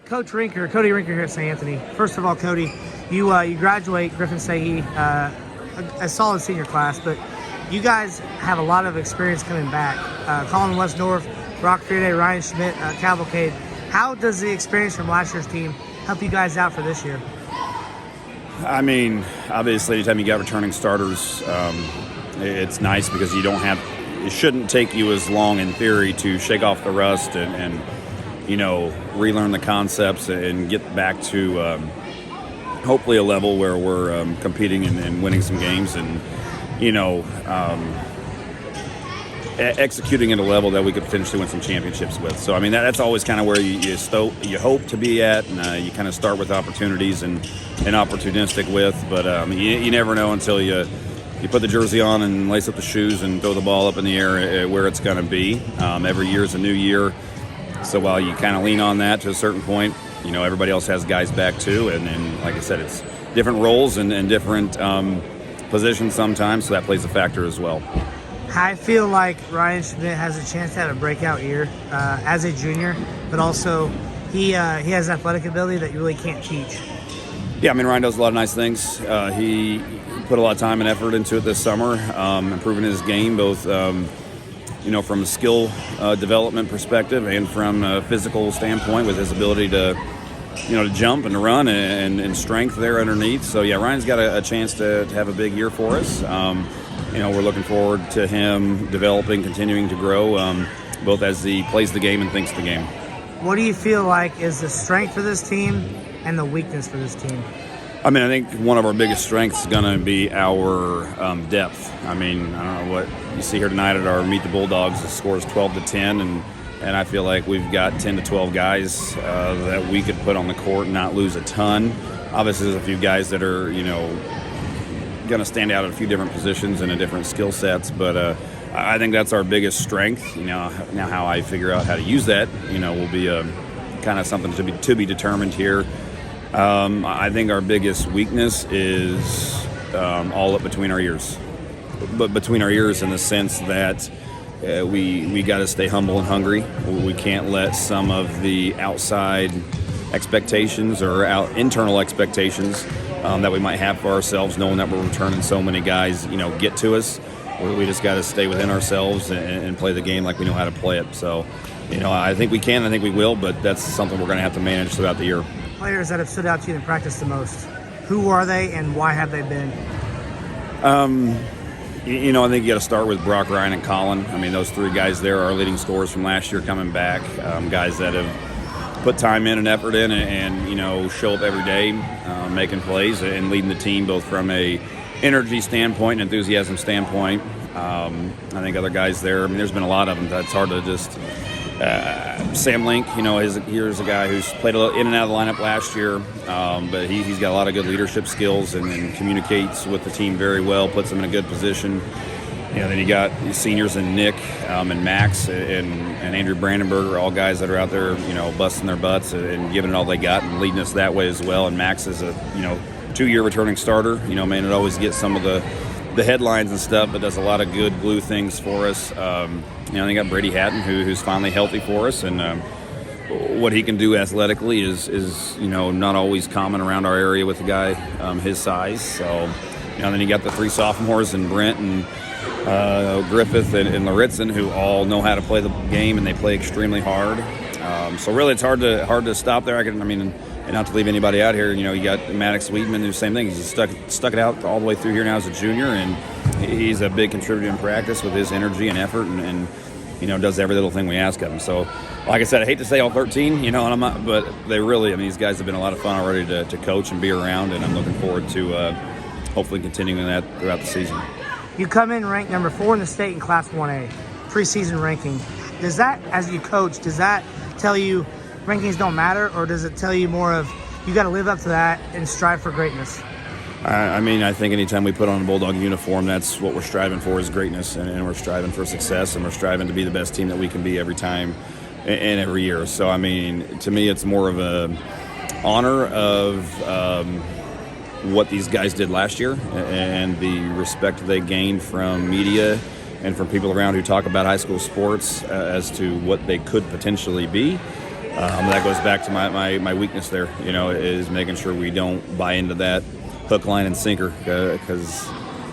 Coach Rinker, Cody Rinker here at St. Anthony. First of all, Cody, you graduate Griffin Sahi, a solid senior class, but you guys have a lot of experience coming back. Colin West North, Brock Fearday, Ryan Schmid, Cavalcade. How does the experience from last year's team help you guys out for this year? I mean, obviously, anytime you got returning starters, it's nice because it shouldn't take you as long in theory to shake off the rust and relearn the concepts and get back to hopefully a level where we're competing and winning some games and, executing at a level that we could potentially win some championships with. So, I mean, that's always kind of where you hope to be at, and you kind of start with opportunities and opportunistic with. But you never know until you put the jersey on and lace up the shoes and throw the ball up in the air where it's going to be. Every year is a new year. So while you kind of lean on that to a certain point, everybody else has guys back too. And like I said, it's different roles and different positions sometimes, so that plays a factor as well. I feel like Ryan Schmid has a chance to have a breakout year as a junior, but also he has athletic ability that you really can't teach. Yeah, I mean, Ryan does a lot of nice things. He put a lot of time and effort into it this summer, improving his game, both from a skill development perspective and from a physical standpoint with his ability to jump and to run and strength there underneath. So, yeah, Ryan's got a chance to have a big year for us. We're looking forward to him developing, continuing to grow, both as he plays the game and thinks the game. What do you feel like is the strength for this team and the weakness for this team? I mean, I think one of our biggest strengths is going to be our depth. I mean, I don't know what you see here tonight at our Meet the Bulldogs. The score is 12-10, and I feel like we've got 10 to 12 guys that we could put on the court and not lose a ton. Obviously, there's a few guys that are, going to stand out at a few different positions and in different skill sets, but I think that's our biggest strength. Now how I figure out how to use that, will be kind of something to be determined here. I think our biggest weakness is all up between our ears, but between our ears in the sense that we got to stay humble and hungry. We can't let some of the outside expectations or internal expectations that we might have for ourselves, knowing that we're returning so many guys, get to us. We just got to stay within ourselves and play the game like we know how to play it. So, I think we can, I think we will, but that's something we're going to have to manage throughout the year. Players that have stood out to you in practice the most, who are they and why have they been? I think you got to start with Brock, Ryan, and Colin. I mean, those three guys there are leading scorers from last year coming back, guys that have put time in and effort in and show up every day, making plays and leading the team both from a energy standpoint and enthusiasm standpoint. I think other guys there, I mean, there's been a lot of them. That's hard to just Sam Link, here's a guy who's played a little in and out of the lineup last year, but he's got a lot of good leadership skills and communicates with the team very well, puts them in a good position. Then you got seniors in Nick and Max and Andrew Brandenburger, all guys that are out there, busting their butts and giving it all they got and leading us that way as well. And Max is a, 2-year returning starter, may not always get some of the headlines and stuff, but does a lot of good glue things for us. They got Brady Hatton, who's finally healthy for us, and what he can do athletically is not always common around our area with a guy his size. So, then you got the three sophomores and Brent and Griffith and Laritzen, who all know how to play the game and they play extremely hard. So really, it's hard to stop there. And not to leave anybody out here, you got Maddox Weedman, who's the same thing. He's stuck it out all the way through here now as a junior, and he's a big contributor in practice with his energy and effort, and does every little thing we ask of him. So, like I said, I hate to say all 13, and I'm not, but they really, these guys have been a lot of fun already to coach and be around, and I'm looking forward to hopefully continuing that throughout the season. You come in ranked number 4 in the state in Class 1A, preseason ranking. Does that, as you coach, does that tell you rankings don't matter, or does it tell you more of you got to live up to that and strive for greatness? I think anytime we put on a Bulldog uniform, that's what we're striving for is greatness, and we're striving for success, and we're striving to be the best team that we can be every time and every year. So, to me, it's more of a honor of what these guys did last year and the respect they gained from media and from people around who talk about high school sports as to what they could potentially be. That goes back to my weakness there, is making sure we don't buy into that hook, line, and sinker, because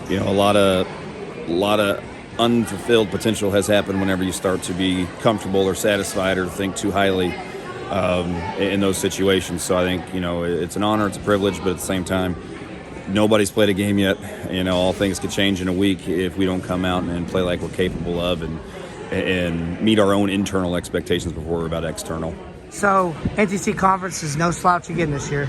a lot of unfulfilled potential has happened whenever you start to be comfortable or satisfied or think too highly in those situations. So I think it's an honor, it's a privilege, but at the same time, nobody's played a game yet. All things could change in a week if we don't come out and play like we're capable of and meet our own internal expectations before we're about external. So NTC Conference is no slouch again this year.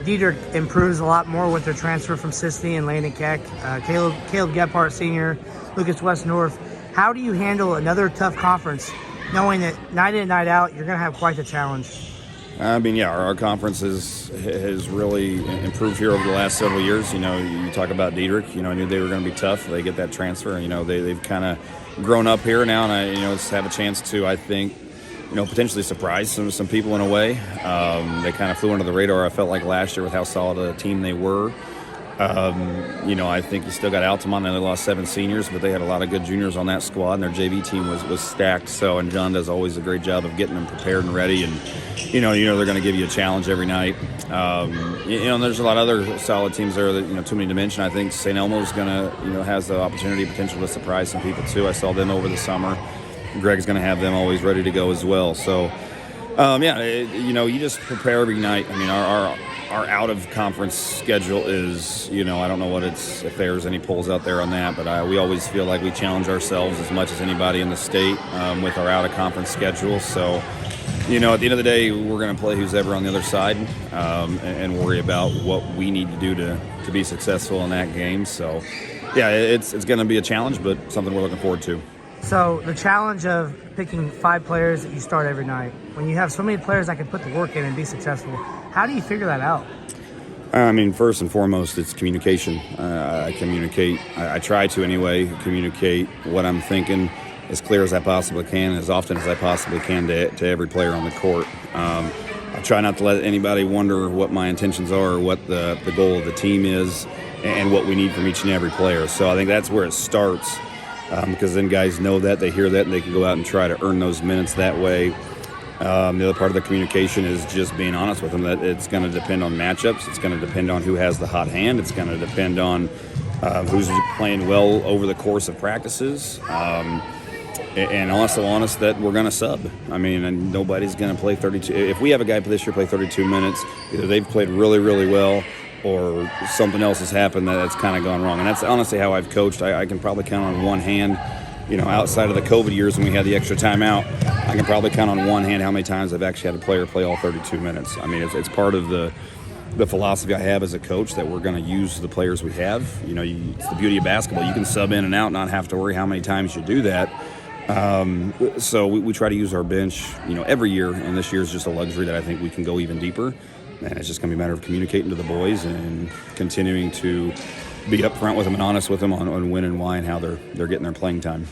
Dietrich improves a lot more with their transfer from Sisney and Landon Keck, Caleb Gephardt Sr., Lucas Westnorth. How do you handle another tough conference knowing that night in and night out you're going to have quite the challenge? Our conference has really improved here over the last several years. You talk about Dietrich. I knew they were going to be tough. They get that transfer. They've kind of grown up here now, and I have a chance to, I think, potentially surprise some people in a way. They kind of flew under the radar, I felt like, last year with how solid a team they were. I think you still got Altamont. They only lost 7 seniors, but they had a lot of good juniors on that squad, and their JV team was stacked. So, and John does always a great job of getting them prepared and ready, and they're going to give you a challenge every night. And there's a lot of other solid teams there that too many to mention. I think St. Elmo's going to has the opportunity, potential to surprise some people too. I saw them over the summer. Greg's going to have them always ready to go as well. So, you just prepare every night. Our out-of-conference schedule is, I don't know if there's any polls out there on that, but we always feel like we challenge ourselves as much as anybody in the state with our out-of-conference schedule. So, at the end of the day, we're going to play who's ever on the other side and worry about what we need to do to be successful in that game. So, it's going to be a challenge, but something we're looking forward to. So the challenge of picking 5 players that you start every night, when you have so many players that can put the work in and be successful, how do you figure that out? First and foremost, it's communication. I communicate, I try to anyway, communicate what I'm thinking as clear as I possibly can, as often as I possibly can to every player on the court. I try not to let anybody wonder what my intentions are or what the goal of the team is and what we need from each and every player. So I think that's where it starts. Because then guys know that, they hear that, and they can go out and try to earn those minutes that way. The other part of the communication is just being honest with them that it's going to depend on matchups. It's going to depend on who has the hot hand. It's going to depend on who's playing well over the course of practices. And also honest that we're going to sub. And nobody's going to play 32. If we have a guy this year play 32 minutes, either they've played really, really well or something else has happened that's kind of gone wrong. And that's honestly how I've coached. I can probably count on one hand, outside of the COVID years when we had the extra timeout, I can probably count on one hand how many times I've actually had a player play all 32 minutes. It's part of the philosophy I have as a coach that we're going to use the players we have. It's the beauty of basketball. You can sub in and out, not have to worry how many times you do that. So we try to use our bench, every year, and this year is just a luxury that I think we can go even deeper. And it's just going to be a matter of communicating to the boys and continuing to be upfront with them and honest with them on when and why and how they're getting their playing time.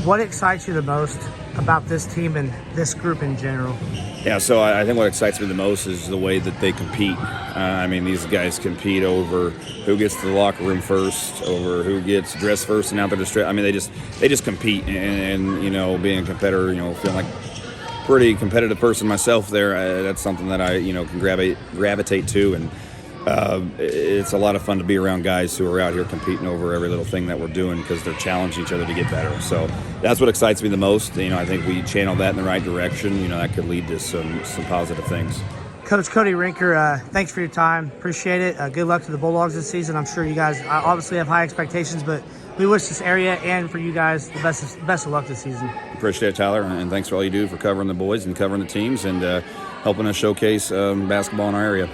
What excites you the most about this team and this group in general? Yeah, so I think what excites me the most is the way that they compete. These guys compete over who gets to the locker room first, over who gets dressed first and out there to stretch. They just compete and being a competitor, feeling like pretty competitive person myself there. That's something that I can gravitate to, and it's a lot of fun to be around guys who are out here competing over every little thing that we're doing because they're challenging each other to get better. So that's what excites me the most. I think we channel that in the right direction. That could lead to some positive things. Coach Cody Rinker, thanks for your time. Appreciate it. Good luck to the Bulldogs this season. I'm sure you guys obviously have high expectations, but we wish this area and for you guys the best of luck this season. Appreciate it, Tyler, and thanks for all you do for covering the boys and covering the teams and helping us showcase basketball in our area.